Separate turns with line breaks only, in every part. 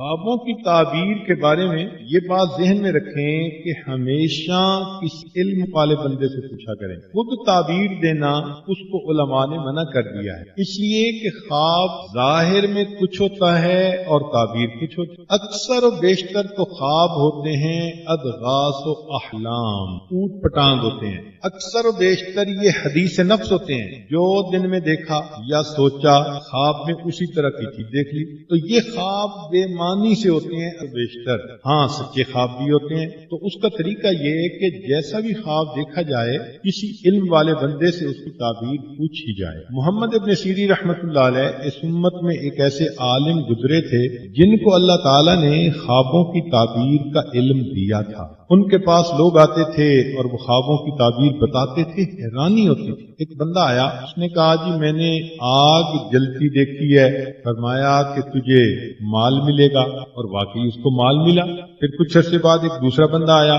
خوابوں کی تعبیر کے بارے میں یہ بات ذہن میں رکھیں کہ ہمیشہ کسی علم والے بندے سے پوچھا کریں. خود تعبیر دینا اس کو علماء نے منع کر دیا ہے، اس لیے کہ خواب ظاہر میں کچھ ہوتا ہے اور تعبیر کچھ ہوتی ہے. اکثر و بیشتر تو خواب ہوتے ہیں اضغاث و احلام، اوٹ پٹانگ ہوتے ہیں. اکثر و بیشتر یہ حدیث نفس ہوتے ہیں، جو دن میں دیکھا یا سوچا خواب میں اسی طرح کی چیز دیکھ لی. تو یہ خواب بے معنی سے ہوتے ہیں بیشتر. ہاں سچے خواب بھی ہوتے ہیں. تو اس کا طریقہ یہ ہے کہ جیسا بھی خواب دیکھا جائے کسی علم والے بندے سے اس کی تعبیر پوچھی جائے. محمد ابن سیرین رحمۃ اللہ علیہ اس امت میں ایک ایسے عالم گزرے تھے جن کو اللہ تعالیٰ نے خوابوں کی تعبیر کا علم دیا تھا. ان کے پاس لوگ آتے تھے اور وہ خوابوں کی تعبیر بتاتے تھے، حیرانی ہوتی تھی. ایک بندہ آیا، اس نے کہا جی میں نے آگ جلتی دیکھی ہے. فرمایا کہ تجھے مال ملے گا، اور واقعی اس کو مال ملا. پھر کچھ عرصے بعد ایک دوسرا بندہ آیا،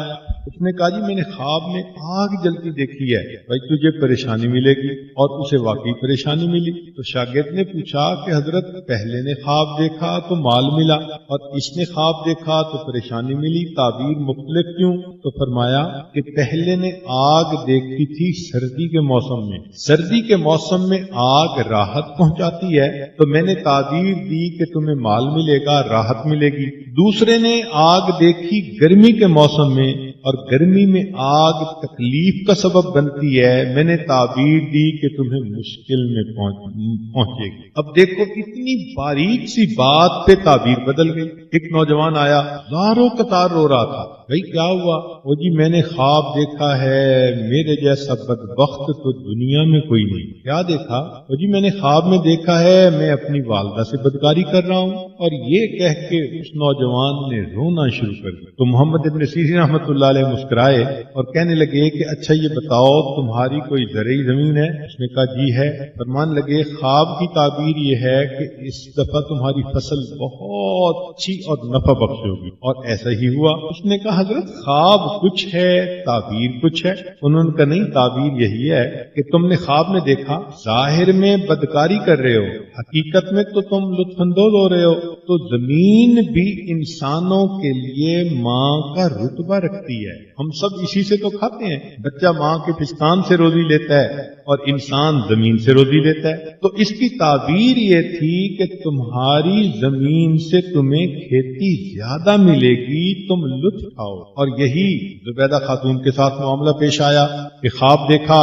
اس نے کہا جی میں نے خواب میں آگ جلتی دیکھی ہے، بھائی تجھے پریشانی ملے گی، اور اسے واقعی پریشانی ملی. تو شاگرد نے پوچھا کہ حضرت پہلے نے خواب دیکھا تو مال ملا اور اس نے خواب دیکھا تو پریشانی ملی، تعبیر مختلف کیوں؟ تو فرمایا کہ پہلے نے آگ دیکھی تھی سردی کے موسم میں، سردی کے موسم میں آگ راحت پہنچاتی ہے تو میں نے تعبیر دی کہ تمہیں مال ملے گا، راحت ملے گی. دوسرے نے آگ دیکھی گرمی کے موسم میں اور گرمی میں آگ تکلیف کا سبب بنتی ہے، میں نے تعبیر دی کہ تمہیں مشکل میں پہنچے گی. اب دیکھو اتنی باریک سی بات پہ تعبیر بدل گئی. ایک نوجوان آیا، زاروں قطار رو رہا تھا. بھائی کیا ہوا؟ وہ جی میں نے خواب دیکھا ہے میرے جیسا بدبخت تو دنیا میں کوئی نہیں. کیا دیکھا؟ وہ جی میں نے خواب میں دیکھا ہے میں اپنی والدہ سے بدکاری کر رہا ہوں. اور یہ کہہ کے اس نوجوان نے رونا شروع کر دیا. تو محمد ابن سیرین رحمۃ اللہ علیہ مسکرائے اور کہنے لگے کہ اچھا یہ بتاؤ تمہاری کوئی زرعی زمین ہے؟ اس نے کہا جی ہے. فرمان لگے خواب کی تعبیر یہ ہے کہ اس دفعہ تمہاری فصل بہت اچھی اور نفع بخش ہوگی، اور ایسا ہی ہوا. اس نے کہا حضرت خواب کچھ ہے تعبیر کچھ ہے. انہوں نے کہا نہیں، تعبیر یہی ہے کہ تم نے خواب میں دیکھا ظاہر میں بدکاری کر رہے ہو، حقیقت میں تو تم لطف اندوز ہو رہے ہو. تو زمین بھی انسانوں کے لیے ماں کا رتبہ رکھتی ہے. ہم سب اسی سے تو کھاتے ہیں. بچہ ماں کے پستان سے روزی لیتا ہے اور انسان زمین سے روزی لیتا ہے. تو اس کی تعبیر یہ تھی کہ تمہاری زمین سے تمہیں کھیتی زیادہ ملے گی، تم لطف کھاؤ. اور یہی زبیدہ خاتون کے ساتھ معاملہ پیش آیا کہ خواب دیکھا،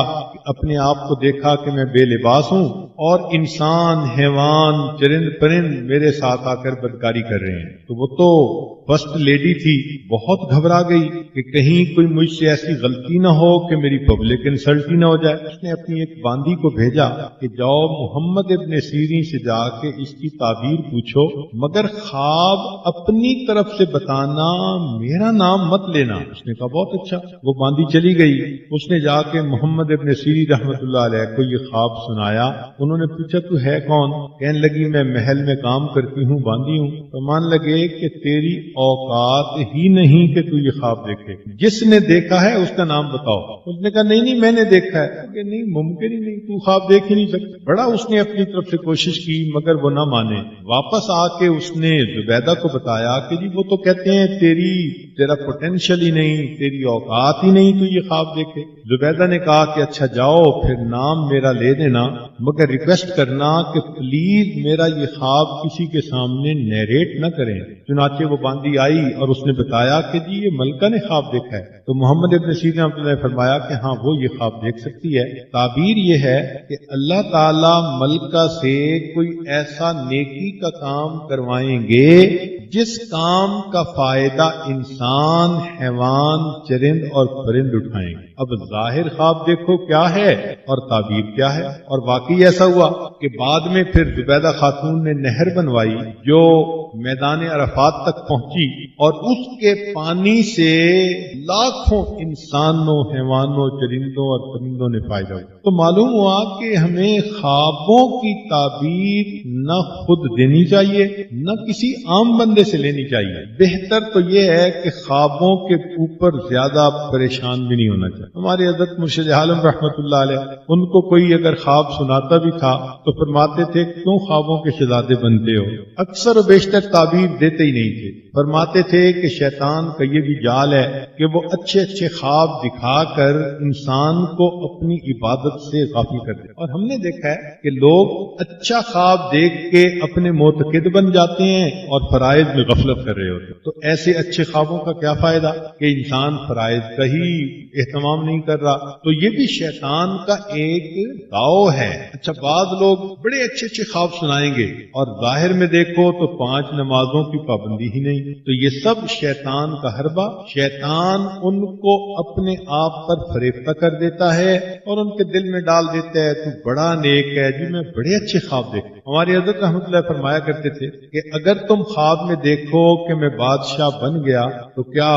اپنے آپ کو دیکھا کہ میں بے لباس ہوں اور انسان حیوان چرند پرند میرے ساتھ آ کر بدکاری کر رہے ہیں. تو وہ تو فرسٹ لیڈی تھی، بہت گھبرا گئی کہ کہیں کوئی مجھ سے ایسی غلطی نہ ہو کہ میری پبلک انسلٹ ہی نہ ہو جائے. اس نے اپنی ایک باندی کو بھیجا کہ جاؤ محمد ابن سیرین سے جا کے اس کی تعبیر پوچھو، مگر خواب اپنی طرف سے بتانا، میرا نام مت لینا. اس نے کہا بہت اچھا. وہ باندی چلی گئی. اس نے جا کے محمد ابن سیرین رحمۃ اللہ علیہ کو یہ خواب سنایا. انہوں نے پوچھا تو ہے کون؟ کہنے لگی میں محل میں کام کرتی ہوں، باندی ہوں. تو مان لگے کہ تیری اوقات ہی نہیں کہ تو یہ خواب دیکھے. جس نے دیکھا ہے اس کا نام بتاؤ. اس نے کہا نہیں میں نے دیکھا ہے. کہ نہیں ممکن ہی نہیں، تو خواب دیکھ ہی نہیں سکتا. بڑا اس نے اپنی طرف سے کوشش کی مگر وہ نہ مانے. واپس آ کے اس نے زبیدہ کو بتایا کہ جی وہ تو کہتے ہیں تیرا پوٹینشیل ہی نہیں، تیری اوقات ہی نہیں تو یہ خواب دیکھے. زبیدہ نے کہا کہ اچھا جاؤ پھر نام میرا لے دینا، مگر ریکویسٹ کرنا کہ پلیز میرا یہ خواب کسی کے سامنے نیریٹ نہ کریں. چنانچہ وہ باندی آئی اور اس نے بتایا کہ جی یہ ملکہ نے خواب دیکھا ہے. تو محمد ابن سیرین رحمۃ اللہ نے فرمایا کہ ہاں وہ یہ خواب دیکھ سکتی ہے. تعبیر یہ ہے کہ اللہ تعالی ملکہ سے کوئی ایسا نیکی کا کام کروائیں گے جس کام کا فائدہ انسان حیوان چرند اور پرند اٹھائیں گے. اب ظاہر خواب دیکھو کیا ہے اور تعبیر کیا ہے. اور واقعی ایسا ہوا کہ بعد میں پھر زبیدہ خاتون نے نہر بنوائی جو میدان عرفات تک پہنچی اور اس کے پانی سے لاکھوں انسانوں حیوانوں چرندوں اور پرندوں نے فائدہ ہوا. تو معلوم ہوا کہ ہمیں خوابوں کی تعبیر نہ خود دینی چاہیے نہ کسی عام بندے بندے سے لینی چاہیے. بہتر تو یہ ہے کہ خوابوں کے اوپر زیادہ پریشان بھی نہیں ہونا چاہیے. ہمارے حضرت مرشد عالم رحمت اللہ علیہ، ان کو کوئی اگر خواب سناتا بھی تھا تو فرماتے تھے کیوں خوابوں کے شہزادے بنتے ہو؟ اکثر و بیشتر تعبیر دیتے ہی نہیں تھے. فرماتے تھے کہ شیطان کا یہ بھی جال ہے کہ وہ اچھے اچھے خواب دکھا کر انسان کو اپنی عبادت سے غافل کر دے. اور ہم نے دیکھا ہے کہ لوگ اچھا خواب دیکھ کے اپنے معتقد بن جاتے ہیں اور فرائض میں غفلت کر رہے ہوتے. تو ایسے اچھے خوابوں کا کیا فائدہ کہ انسان فرائض کا ہی اہتمام نہیں کر رہا. تو یہ بھی شیطان کا ایک داؤ ہے. اچھا، بعض لوگ بڑے اچھے اچھے خواب سنائیں گے اور ظاہر میں دیکھو تو 5 نمازوں کی پابندی ہی نہیں. تو یہ سب شیطان کا حربہ. شیطان ان کو اپنے آپ پر فریفتہ کر دیتا ہے اور ان کے دل میں ڈال دیتا ہے تو بڑا نیک ہے جی، میں بڑے اچھے خواب دیکھتا ہوں. ہمارے حضرت رحمۃ اللہ فرمایا کرتے تھے کہ اگر تم خواب میں دیکھو کہ میں بادشاہ بن گیا تو کیا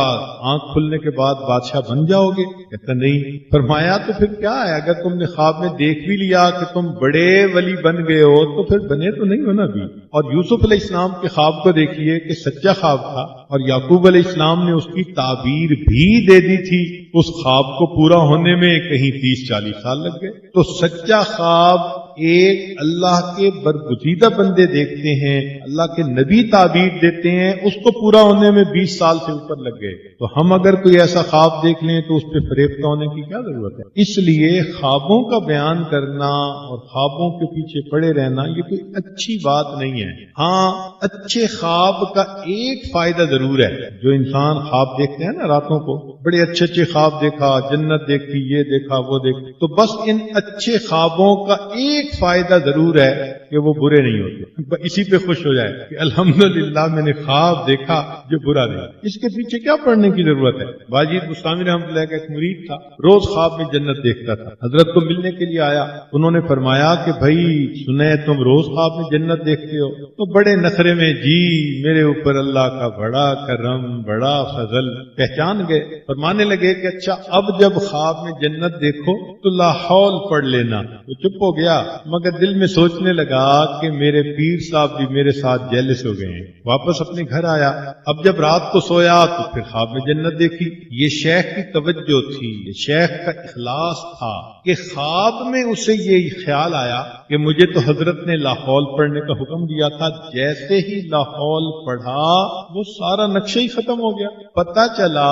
آنکھ کھلنے کے بعد بادشاہ بن جاؤ گے؟ کہتا نہیں. فرمایا تو پھر کیا ہے، اگر تم نے خواب میں دیکھ بھی لیا کہ تم بڑے ولی بن گئے ہو تو پھر بنے تو نہیں ہونا بھی. اور یوسف علیہ السلام کے خواب کو دیکھیے کہ سچا خواب تھا اور یعقوب علیہ السلام نے اس کی تعبیر بھی دے دی تھی. اس خواب کو پورا ہونے میں کہیں 30-40 سال لگ گئے. تو سچا خواب ایک اللہ کے برگزیدہ بندے دیکھتے ہیں، اللہ کے نبی تعبیر دیتے ہیں، اس کو پورا ہونے میں 20 سال سے اوپر لگ گئے. تو ہم اگر کوئی ایسا خواب دیکھ لیں تو اس پہ فریفتہ ہونے کی کیا ضرورت ہے؟ اس لیے خوابوں کا بیان کرنا اور خوابوں کے پیچھے پڑے رہنا یہ کوئی اچھی بات نہیں ہے. ہاں، اچھے خواب کا ایک فائدہ ضرور ہے. جو انسان خواب دیکھتے ہیں نا راتوں کو، بڑے اچھے اچھے خواب دیکھا، جنت دیکھی، یہ دیکھا، وہ دیکھا، تو بس ان اچھے خوابوں کا ایک فائدہ ضرور ہے کہ وہ برے نہیں ہوتے. اسی پہ خوش ہو جائے کہ الحمدللہ میں نے خواب دیکھا جو برا نہیں. اس کے پیچھے کیا پڑھنے کی ضرورت ہے؟ باجید بستامی رحمۃ اللہ کا ایک مرید تھا، روز خواب میں جنت دیکھتا تھا. حضرت کو ملنے کے لیے آیا، انہوں نے فرمایا کہ بھائی سنے تم روز خواب میں جنت دیکھتے ہو. تو بڑے نخرے میں جی میرے اوپر اللہ کا بڑا کرم، بڑا فضل. پہچان گئے، فرمانے لگے کہ اچھا اب جب خواب میں جنت دیکھو تو لا حول پڑھ لینا. وہ چپ ہو گیا مگر دل میں سوچنے لگا کہ میرے پیر صاحب بھی میرے ساتھ جیلس ہو گئے ہیں. واپس اپنے گھر آیا، اب جب رات کو سویا تو پھر خواب میں جنت دیکھی. یہ شیخ کی توجہ تھی، یہ شیخ کا اخلاص تھا کہ خواب میں اسے یہ خیال آیا کہ مجھے تو حضرت نے لا حول پڑھنے کا حکم دیا تھا. جیسے ہی لا حول پڑھا وہ سارا نقشہ ہی ختم ہو گیا. پتہ چلا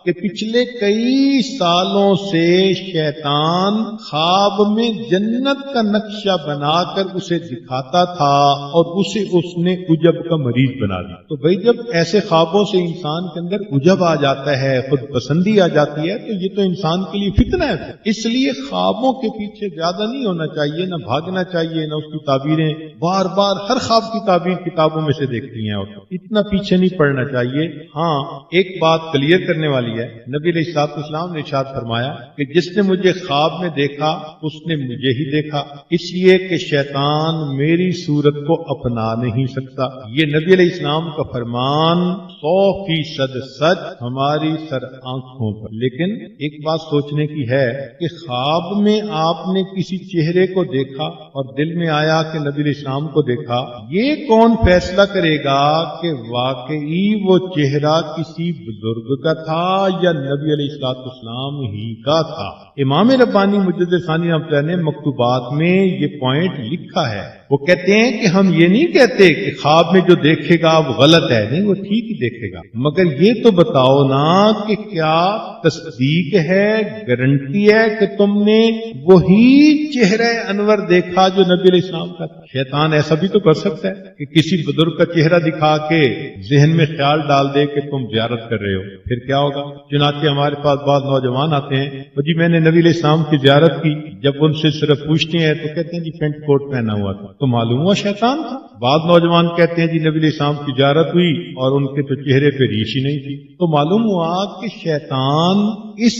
کہ پچھلے کئی سالوں سے شیطان خواب میں جنت کا نقشہ بنا کر اسے دکھاتا تھا اور اسے اس نے عجب کا مریض بنا دیا. تو بھئی جب ایسے خوابوں سے انسان کے اندر عجب آ جاتا ہے، خود پسندی آ جاتی ہے، تو یہ تو انسان کے لیے فتنہ ہے. اس لیے خوابوں کے پیچھے زیادہ نہیں ہونا چاہیے، نہ بھاگنا چاہیے، نہ اس کی تعبیریں بار بار ہر خواب کی تعبیر کتابوں میں سے دیکھتی ہیں اور اتنا پیچھے نہیں پڑنا چاہیے. ہاں، ایک بات کلیئر کرنے والی ہے. نبی علیہ الصلوۃ والسلام نے ارشاد فرمایا کہ جس نے مجھے خواب میں دیکھا اس نے مجھے ہی دیکھا، اس لیے کہ شیطان میری صورت کو اپنا نہیں سکتا. یہ نبی علیہ السلام کا فرمان 100% سچ ہماری سر آنکھوں پر. لیکن ایک بات سوچنے کی ہے کہ خواب میں آپ نے کسی چہرے کو دیکھا اور دل میں آیا کہ نبی علیہ السلام کو دیکھا، یہ کون فیصلہ کرے گا کہ واقعی وہ چہرہ کسی بزرگ کا تھا یا نبی علیہ السلام ہی کا تھا؟ امام ربانی مجدد ثانی رحمۃ اللہ نے مکتوبات میں یہ پوائنٹ لکھا ہے. وہ کہتے ہیں کہ ہم یہ نہیں کہتے کہ خواب میں جو دیکھے گا وہ غلط ہے، نہیں، وہ ٹھیک ہی دیکھے گا، مگر یہ تو بتاؤ نا کہ کیا تصدیق ہے، گارنٹی ہے کہ تم نے وہی چہرہ انور دیکھا جو نبی علیہ السلام کا تھا. شیطان ایسا بھی تو کر سکتا ہے کہ کسی بزرگ کا چہرہ دکھا کے ذہن میں خیال ڈال دے کہ تم زیارت کر رہے ہو. پھر کیا ہوگا؟ چنانچہ ہمارے پاس بعض نوجوان آتے ہیں، وہ جی میں نے نبی علیہ السلام کی زیارت کی. جب ان سے صرف پوچھتے ہیں تو کہتے ہیں جی پینٹ کوٹ پہنا ہوا تھا، تو معلوم ہوا شیطان تھا. بعض نوجوان کہتے ہیں جی نبی علیہ السلام کی زیارت ہوئی اور ان کے تو چہرے پہ ریش ہی نہیں تھی، تو معلوم ہوا کہ شیطان اس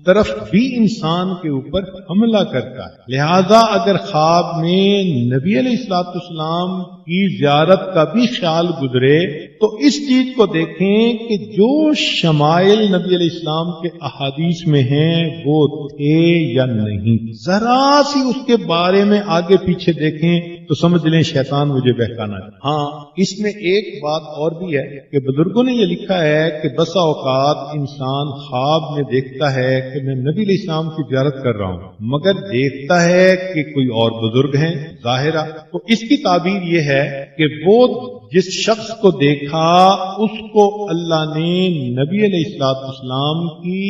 طرف بھی انسان کے اوپر حملہ کرتا ہے. لہذا اگر خواب میں نبی علیہ السلام کی زیارت کا بھی خیال گزرے تو اس چیز کو دیکھیں کہ جو شمائل نبی علیہ السلام کے احادیث میں ہیں وہ تھے یا نہیں، ذرا سی اس کے بارے میں آگے پیچھے دیکھیں تو سمجھ لیں شیطان مجھے بہکانا ہے۔ ہاں، اس میں ایک بات اور بھی ہے کہ بزرگوں نے یہ لکھا ہے کہ بسا اوقات انسان خواب میں دیکھتا ہے کہ میں نبی علیہ السلام کی زیارت کر رہا ہوں، مگر دیکھتا ہے کہ کوئی اور بزرگ ہیں ظاہرہ۔ تو اس کی تعبیر یہ ہے کہ وہ جس شخص کو دیکھا اس کو اللہ نے نبی علیہ السلام کی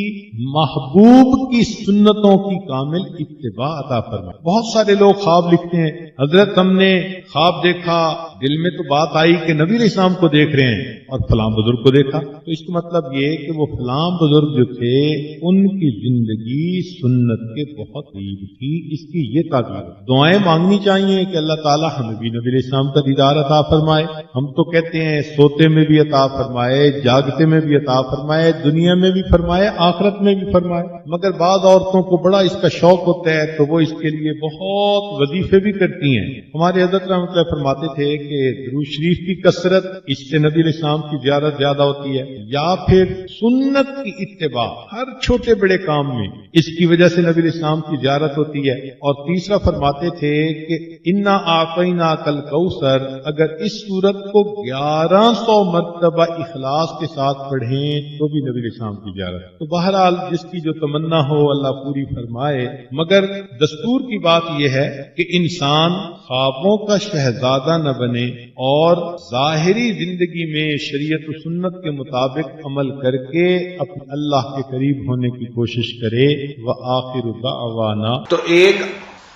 محبوب کی سنتوں کی کامل اتباع عطا فرمائی۔ بہت سارے لوگ خواب لکھتے ہیں، حضرت ہم نے خواب دیکھا، دل میں تو بات آئی کہ نبی علیہ السلام کو دیکھ رہے ہیں اور فلاں بزرگ کو دیکھا، تو اس کا مطلب یہ کہ وہ فلاں بزرگ جو تھے ان کی زندگی سنت کے بہت قریب تھی۔ اس کی یہ تعبیر ہے۔ دعائیں مانگنی چاہیے کہ اللہ تعالیٰ ہمیں بھی نبی علیہ السلام کا دیدار عطا فرمائے۔ ہم تو کہتے ہیں سوتے میں بھی عطا فرمائے، جاگتے میں بھی عطا فرمائے، دنیا میں بھی فرمائے، آخرت میں بھی فرمائے، مگر بعض عورتوں کو بڑا اس کا شوق ہوتا ہے تو وہ اس کے لیے بہت وظیفے بھی کرتی ہیں۔ ہمارے حضرت رحمۃ اللہ فرماتے تھے کہ درود شریف کی کثرت، اس سے نبی علیہ السلام کی زیارت زیادہ ہوتی ہے، یا پھر سنت کی اتباع ہر چھوٹے بڑے کام میں، اس کی وجہ سے نبی علیہ السلام کی زیارت ہوتی ہے۔ اور تیسرا فرماتے تھے کہ انا اعطیناک الکوثر، اگر اس سورت کو 1100 مرتبہ اخلاص کے ساتھ پڑھیں تو بھی نبی علیہ السلام کی زیارت۔ تو بہرحال جس کی جو تمنا ہو اللہ پوری فرمائے، مگر دستور کی بات یہ ہے کہ انسان خوابوں کا شہزادہ نہ بنے اور ظاہری زندگی میں شریعت و سنت کے مطابق عمل کر کے اپنے اللہ کے قریب ہونے کی کوشش کرے۔ وآخر دعوانا،
تو ایک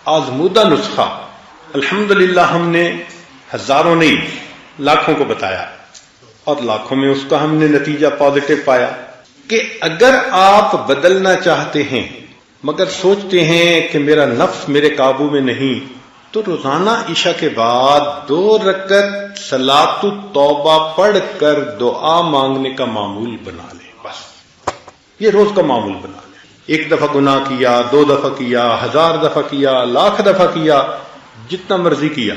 آزمودہ نسخہ الحمدللہ ہم نے ہزاروں نہیں لاکھوں کو بتایا، اور لاکھوں میں اس کا ہم نے نتیجہ پازیٹو پایا کہ اگر آپ بدلنا چاہتے ہیں مگر سوچتے ہیں کہ میرا نفس میرے قابو میں نہیں، تو روزانہ عشاء کے بعد 2 رکعت صلاۃ التوبہ پڑھ کر دعا مانگنے کا معمول بنا لیں۔ بس یہ روز کا معمول بنا لیں۔ 1 دفعہ گناہ کیا، 2 دفعہ کیا، 1000 دفعہ کیا، لاکھ دفعہ کیا، جتنا مرضی کیا،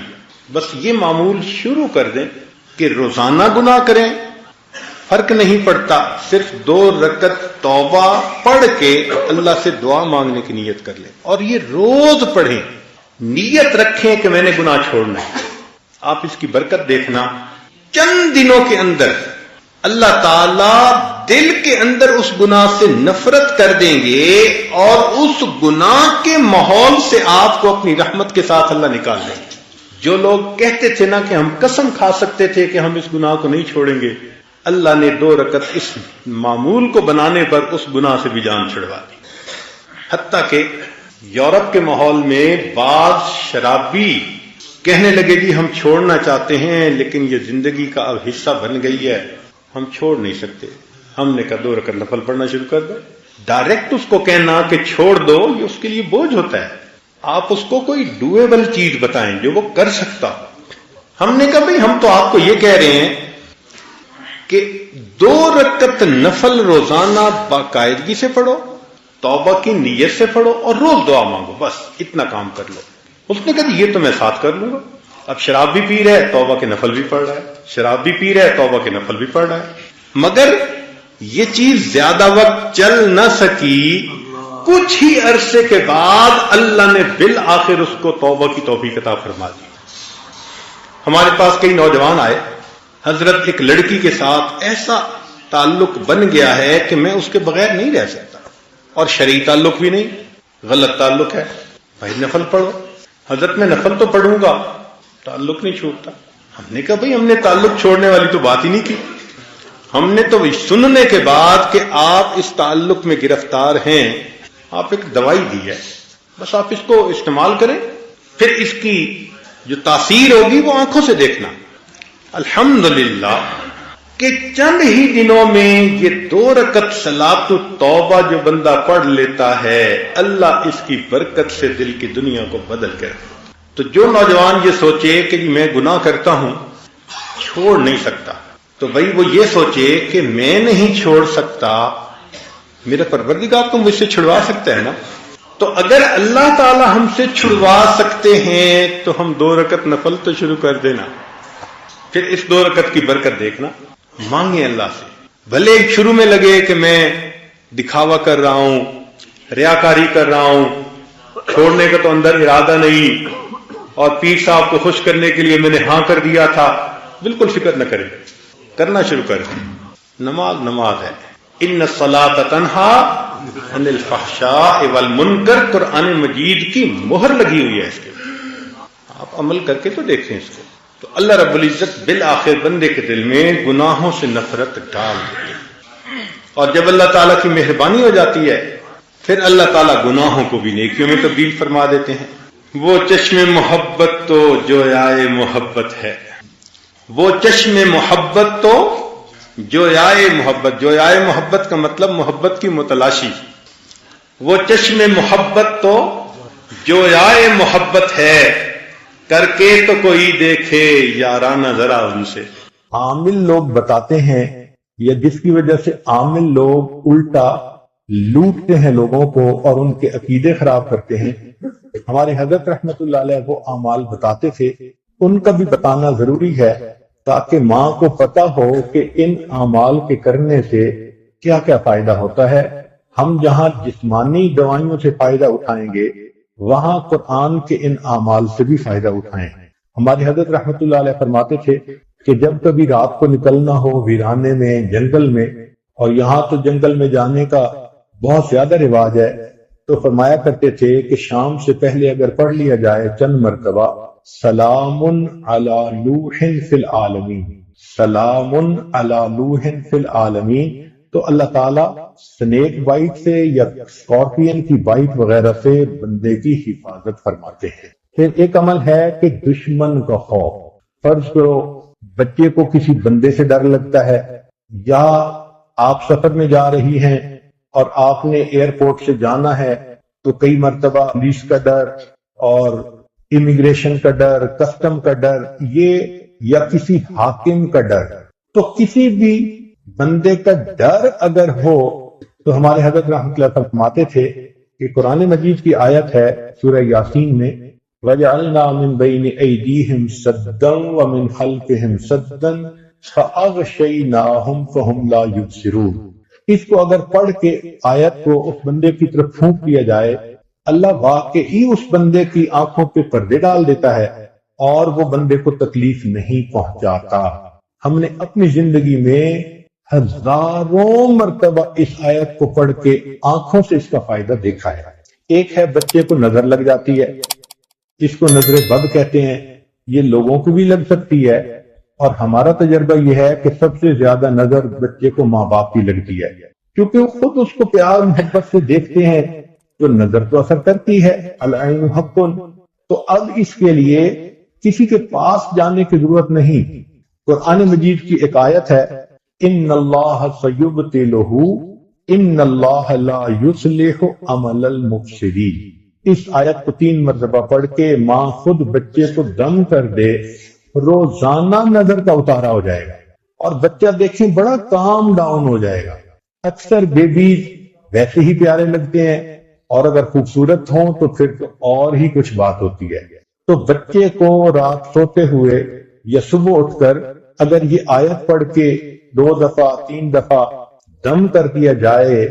بس یہ معمول شروع کر دیں کہ روزانہ گناہ کریں، فرق نہیں پڑتا، صرف 2 رکعت توبہ پڑھ کے اللہ سے دعا مانگنے کی نیت کر لیں، اور یہ روز پڑھیں، نیت رکھیں کہ میں نے گناہ چھوڑنا ہے۔ آپ اس کی برکت دیکھنا، چند دنوں کے اندر اللہ تعالیٰ دل کے اندر اس گناہ سے نفرت کر دیں گے، اور اس گناہ کے ماحول سے آپ کو اپنی رحمت کے ساتھ اللہ نکال دیں گے۔ جو لوگ کہتے تھے نا کہ ہم قسم کھا سکتے تھے کہ ہم اس گناہ کو نہیں چھوڑیں گے، اللہ نے 2 رکعت اس معمول کو بنانے پر اس گناہ سے بھی جان چھڑوا دی۔ حتیٰ کہ یورپ کے ماحول میں بعض شرابی کہنے لگے جی ہم چھوڑنا چاہتے ہیں لیکن یہ زندگی کا اب حصہ بن گئی ہے، ہم چھوڑ نہیں سکتے۔ ہم نے کہا 2 رکعت نفل پڑھنا شروع کر دو۔ ڈائریکٹ اس کو کہنا کہ چھوڑ دو یہ اس کے لیے بوجھ ہوتا ہے، آپ اس کو کوئی ڈویبل چیز بتائیں جو وہ کر سکتا ہو۔ ہم نے کہا بھئی ہم تو آپ کو یہ کہہ رہے ہیں کہ 2 رکعت نفل روزانہ باقاعدگی سے پڑھو، توبہ کی نیت سے پڑھو، اور روز دعا مانگو، بس اتنا کام کر لو۔ اس نے کہا یہ تو میں ساتھ کر لوں گا۔ اب شراب بھی پی رہا ہے، توبہ کے نفل بھی پڑھ رہا ہے، شراب بھی پی رہا ہے، توبہ کے نفل بھی پڑھ رہا ہے، مگر یہ چیز زیادہ وقت چل نہ سکی۔ کچھ ہی عرصے کے بعد اللہ نے بالآخر اس کو توبہ کی توفیق عطا فرما دی۔ ہمارے پاس کئی نوجوان آئے، حضرت ایک لڑکی کے ساتھ ایسا تعلق بن گیا ہے کہ میں اس کے بغیر نہیں رہ سکتا، اور شرعی تعلق بھی نہیں، غلط تعلق ہے، بھائی نفل پڑھو۔ حضرت میں نفل تو پڑھوں گا، تعلق نہیں چھوڑتا۔ ہم نے کہا بھائی ہم نے تعلق چھوڑنے والی تو بات ہی نہیں کی، ہم نے تو سننے کے بعد کہ آپ اس تعلق میں گرفتار ہیں، آپ ایک دوائی دی ہے، بس آپ اس کو استعمال کریں، پھر اس کی جو تاثیر ہوگی وہ آنکھوں سے دیکھنا۔ الحمدللہ کہ چند ہی دنوں میں یہ 2 رکعت صلاۃ التوبہ جو بندہ پڑھ لیتا ہے، اللہ اس کی برکت سے دل کی دنیا کو بدل کر۔ تو جو نوجوان یہ سوچے کہ میں گناہ کرتا ہوں چھوڑ نہیں سکتا، تو بھائی وہ یہ سوچے کہ میں نہیں چھوڑ سکتا، میرا پروردگار تو مجھ سے چھڑوا سکتا ہے نا۔ تو اگر اللہ تعالی ہم سے چھڑوا سکتے ہیں تو ہم 2 رکعت نفل تو شروع کر دینا، پھر اس 2 رکعت کی برکت دیکھنا۔ مانگیں اللہ سے. بھلے شروع میں لگے کہ میں دکھاوا کر رہا ہوں، ریاکاری کر رہا ہوں، چھوڑنے کا تو اندر ارادہ نہیں، اور پیر صاحب کو خوش کرنے کے لیے میں نے ہاں کر دیا تھا، بالکل فکر نہ کریں، کرنا شروع کریں. نماز نماز ہے. ان الصلاۃ تنہا عن الفحشاء والمنکر، قرآن مجید کی مہر لگی ہوئی ہے اس کے. آپ عمل کر کے تو دیکھیں اس کو. تو اللہ رب العزت بالآخر بندے کے دل میں گناہوں سے نفرت ڈال دیتے ہیں، اور جب اللہ تعالیٰ کی مہربانی ہو جاتی ہے پھر اللہ تعالیٰ گناہوں کو بھی نیکیوں میں تبدیل فرما دیتے ہیں. وہ چشم محبت تو جویائے محبت ہے، وہ چشم محبت تو جویائے محبت. جویائے محبت کا مطلب محبت کی متلاشی. وہ چشم محبت تو جویائے محبت ہے، کر کے تو کوئی دیکھے یارانہ ذرا ان سے.
عامل لوگ بتاتے ہیں، یا جس کی وجہ سے عامل لوگ الٹا لوٹتے ہیں لوگوں کو اور ان کے عقیدے خراب کرتے ہیں. ہمارے حضرت رحمت اللہ علیہ وہ اعمال بتاتے تھے، ان کا بھی بتانا ضروری ہے تاکہ ماں کو پتہ ہو کہ ان اعمال کے کرنے سے کیا کیا فائدہ ہوتا ہے. ہم جہاں جسمانی دوائیوں سے فائدہ اٹھائیں گے وہاں قرآن کے ان اعمال سے بھی فائدہ اٹھائیں. ہمارے حضرت رحمت اللہ علیہ فرماتے تھے کہ جب کبھی رات کو نکلنا ہو ویرانے میں، جنگل میں، اور یہاں تو جنگل میں جانے کا بہت زیادہ رواج ہے، تو فرمایا کرتے تھے کہ شام سے پہلے اگر پڑھ لیا جائے چند مرتبہ سلام علی نوح فی العالمین، سلام علی نوح فی العالمین، تو اللہ تعالیٰ سنیک بائٹ سے یا اسکارپین کی بائٹ وغیرہ سے بندے کی حفاظت فرماتے ہیں. پھر ایک عمل ہے کہ دشمن کا خوف. فرض کرو بچے کو کسی بندے سے ڈر لگتا ہے، یا آپ سفر میں جا رہی ہیں اور آپ نے ایئرپورٹ سے جانا ہے تو کئی مرتبہ پولیس کا ڈر اور امیگریشن کا ڈر، کسٹم کا ڈر، یہ یا کسی حاکم کا ڈر. تو کسی بھی بندے کا ڈر اگر ہو تو ہمارے حضرت رحمۃ اللہ فرماتے تھے کہ قرآن مجید کی آیت ہے سورہ یاسین میں وَجَعَلْنَا مِن بَيْنِ أَيْدِيهِمْ سَدًّا وَمِنْ خَلْفِهِمْ سَدًّا فَأَغْشَيْنَاهُمْ فَهُمْ لَا يُبْصِرُونَ. اس کو اگر پڑھ کے آیت کو اس بندے کی طرف پھونک دیا جائے، اللہ واقعی اس بندے کی آنکھوں پہ پردے ڈال دیتا ہے اور وہ بندے کو تکلیف نہیں پہنچاتا. ہم نے اپنی زندگی میں ہزاروں مرتبہ اس آیت کو پڑھ کے آنکھوں سے اس کا فائدہ دیکھا ہے. ایک ہے بچے کو نظر لگ جاتی ہے، جس کو نظر بد کہتے ہیں، یہ لوگوں کو بھی لگ سکتی ہے، اور ہمارا تجربہ یہ ہے کہ سب سے زیادہ نظر بچے کو ماں باپ کی لگتی ہے، کیونکہ وہ خود اس کو پیار محبت سے دیکھتے ہیں تو نظر تو اثر کرتی ہے. العین حق. تو اب اس کے لیے کسی کے پاس جانے کی ضرورت نہیں. قرآن مجید کی ایک آیت ہے ان اللہ سیبطلہ ان اللہ لا یصلح عمل المفسدین. اس آیت کو 3 مرتبہ پڑھ کے ماں خود بچے کو دم کر دے، روزانہ نظر کا اتارا ہو جائے گا اور بچہ دیکھیں بڑا کام ڈاؤن ہو جائے گا. اکثر بیبیز ویسے ہی پیارے لگتے ہیں اور اگر خوبصورت ہوں تو پھر تو اور ہی کچھ بات ہوتی ہے. تو بچے کو رات سوتے ہوئے یا صبح اٹھ کر اگر یہ آیت پڑھ کے 2 دفعہ 3 دفعہ دم کر دیا جائے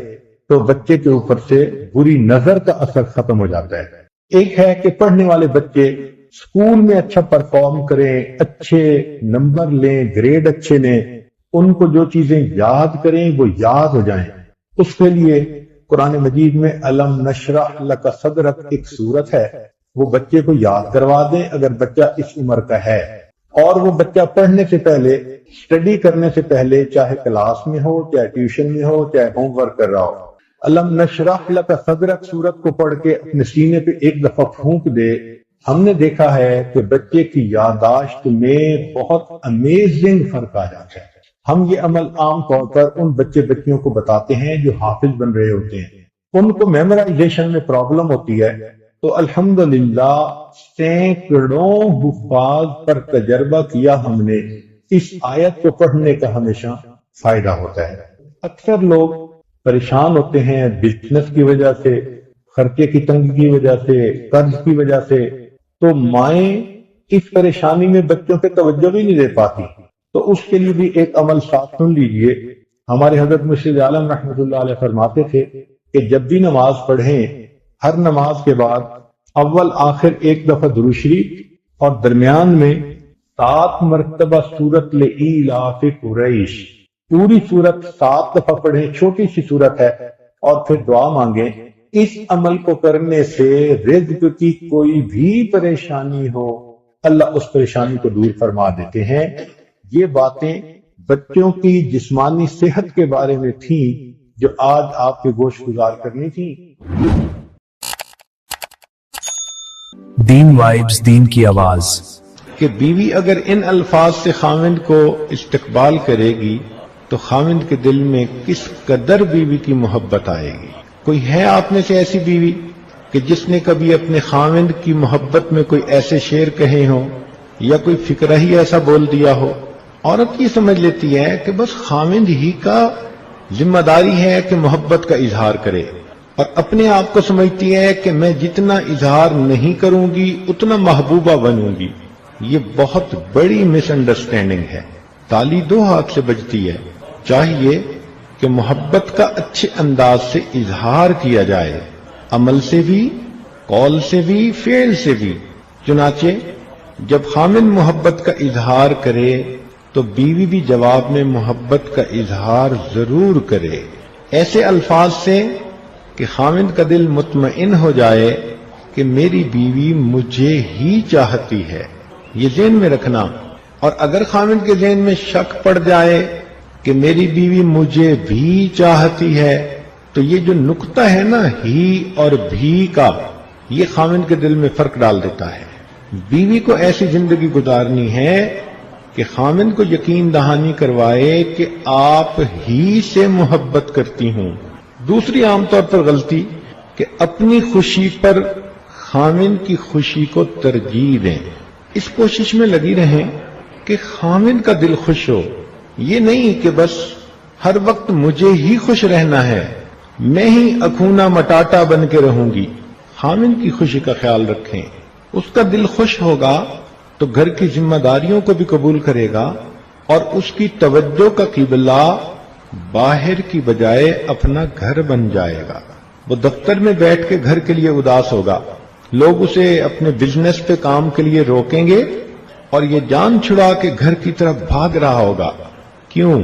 تو بچے کے اوپر سے بری نظر کا اثر ختم ہو جاتا ہے. ایک ہے کہ پڑھنے والے بچے اسکول میں اچھا پرفارم کریں، اچھے نمبر لیں، گریڈ اچھے لیں، ان کو جو چیزیں یاد کریں وہ یاد ہو جائیں. اس کے لیے قرآن مجید میں الم نشرح لک صدرک ایک سورت ہے، وہ بچے کو یاد کروا دیں اگر بچہ اس عمر کا ہے. اور وہ بچہ پڑھنے سے پہلے، اسٹڈی کرنے سے پہلے، چاہے کلاس میں ہو، چاہے ٹیوشن میں ہو، چاہے ہوم ورک کر رہا ہو، الم نشرح لک صدرک سورت کو پڑھ کے اپنے سینے پہ ایک دفعہ پھونک دے. ہم نے دیکھا ہے کہ بچے کی یادداشت میں بہت امیزنگ فرق آ جاتا ہے. ہم یہ عمل عام طور پر ان بچیوں کو بتاتے ہیں جو حافظ بن رہے ہوتے ہیں، ان کو میمورائزیشن میں پرابلم ہوتی ہے. تو الحمدللہ سینکڑوں حفاظ پر تجربہ کیا ہم نے، اس آیت کو پڑھنے کا ہمیشہ فائدہ ہوتا ہے. اکثر لوگ پریشان ہوتے ہیں بزنس کی وجہ سے، خرچے کی تنگی کی وجہ سے، قرض کی وجہ سے، تو مائیں اس پریشانی میں بچوں پہ توجہ بھی نہیں دے پاتی. تو اس کے لیے بھی ایک عمل ساتھ سن لیجئے. ہمارے حضرت مرشد عالم رحمۃ اللہ علیہ فرماتے تھے کہ جب بھی نماز پڑھیں ہر نماز کے بعد اول آخر ایک دفعہ درود شریف اور درمیان میں 7 مرتبہ سورت لإیلاف قریش پوری سورت 7 دفعہ پڑھیں. چھوٹی سی سورت ہے اور پھر دعا مانگیں. اس عمل کو کرنے سے رزق کی کوئی بھی پریشانی ہو اللہ اس پریشانی کو دور فرما دیتے ہیں. یہ باتیں بچوں کی جسمانی صحت کے بارے میں تھیں جو آج آپ کے گوش گزار کرنی تھی.
دین وائبز، دین کی آواز.
کہ بیوی اگر ان الفاظ سے خاوند کو استقبال کرے گی تو خاوند کے دل میں کس قدر بیوی کی محبت آئے گی. کوئی ہے آپ میں سے ایسی بیوی کہ جس نے کبھی اپنے خاوند کی محبت میں کوئی ایسے شعر کہے ہوں یا کوئی فکرہ ہی ایسا بول دیا ہو؟ عورت یہ سمجھ لیتی ہے کہ بس خاوند ہی کا ذمہ داری ہے کہ محبت کا اظہار کرے، اور اپنے آپ کو سمجھتی ہے کہ میں جتنا اظہار نہیں کروں گی اتنا محبوبہ بنوں گی. یہ بہت بڑی مس انڈرسٹینڈنگ ہے. تالی 2 ہاتھ سے بجتی ہے. چاہیے کہ محبت کا اچھے انداز سے اظہار کیا جائے، عمل سے بھی، قول سے بھی، فعل سے بھی. چنانچہ جب خاوند محبت کا اظہار کرے تو بیوی بھی جواب میں محبت کا اظہار ضرور کرے، ایسے الفاظ سے کہ خاوند کا دل مطمئن ہو جائے کہ میری بیوی مجھے ہی چاہتی ہے. یہ ذہن میں رکھنا. اور اگر خاوند کے ذہن میں شک پڑ جائے کہ میری بیوی مجھے بھی چاہتی ہے تو یہ جو نقطہ ہے نا ہی اور بھی کا، یہ خاوند کے دل میں فرق ڈال دیتا ہے. بیوی کو ایسی زندگی گزارنی ہے کہ خاوند کو یقین دہانی کروائے کہ آپ ہی سے محبت کرتی ہوں. دوسری عام طور پر غلطی کہ اپنی خوشی پر خاوند کی خوشی کو ترجیح دیں. اس کوشش میں لگی رہیں کہ خاوند کا دل خوش ہو. یہ نہیں کہ بس ہر وقت مجھے ہی خوش رہنا ہے، میں ہی اکھونا مٹاٹا بن کے رہوں گی. خاوند کی خوشی کا خیال رکھیں. اس کا دل خوش ہوگا تو گھر کی ذمہ داریوں کو بھی قبول کرے گا اور اس کی توجہ کا قبلہ باہر کی بجائے اپنا گھر بن جائے گا. وہ دفتر میں بیٹھ کے گھر کے لیے اداس ہوگا، لوگ اسے اپنے بزنس پہ کام کے لیے روکیں گے اور یہ جان چھڑا کے گھر کی طرف بھاگ رہا ہوگا. کیوں؟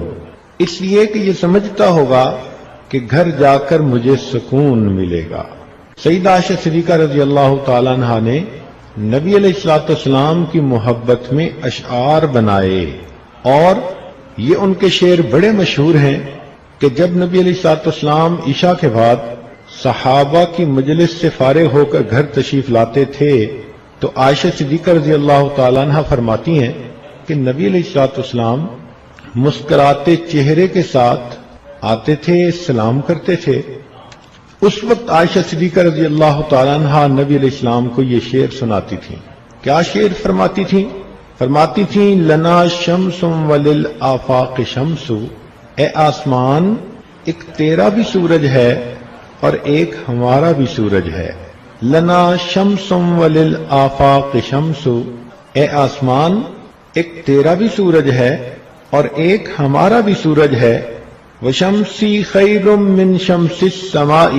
اس لیے کہ یہ سمجھتا ہوگا کہ گھر جا کر مجھے سکون ملے گا. سیدہ عائشہ صدیقہ رضی اللہ تعالیٰ عنہا نے نبی علیہ الصلوۃ والسلام کی محبت میں اشعار بنائے، اور یہ ان کے شعر بڑے مشہور ہیں کہ جب نبی علیہ الصلوۃ والسلام عشاء کے بعد صحابہ کی مجلس سے فارغ ہو کر گھر تشریف لاتے تھے تو عائشہ صدیقہ رضی اللہ تعالیٰ عنہ فرماتی ہیں کہ نبی علیہ الصلوۃ والسلام مسکراتے چہرے کے ساتھ آتے تھے، سلام کرتے تھے. اس وقت عائشہ صدیقہ رضی اللہ تعالیٰ عنہ نبی علیہ السلام کو یہ شعر سناتی تھیں. کیا شعر فرماتی تھیں؟ فرماتی تھیں لنا شمس وللآفاق شمس، اے آسمان ایک تیرا بھی سورج ہے اور ایک ہمارا بھی سورج ہے. لنا شمس وللآفاق شمس، اے آسمان ایک تیرا بھی سورج ہے اور ایک ہمارا بھی سورج ہے. وشمسی خیر من شمس السماء،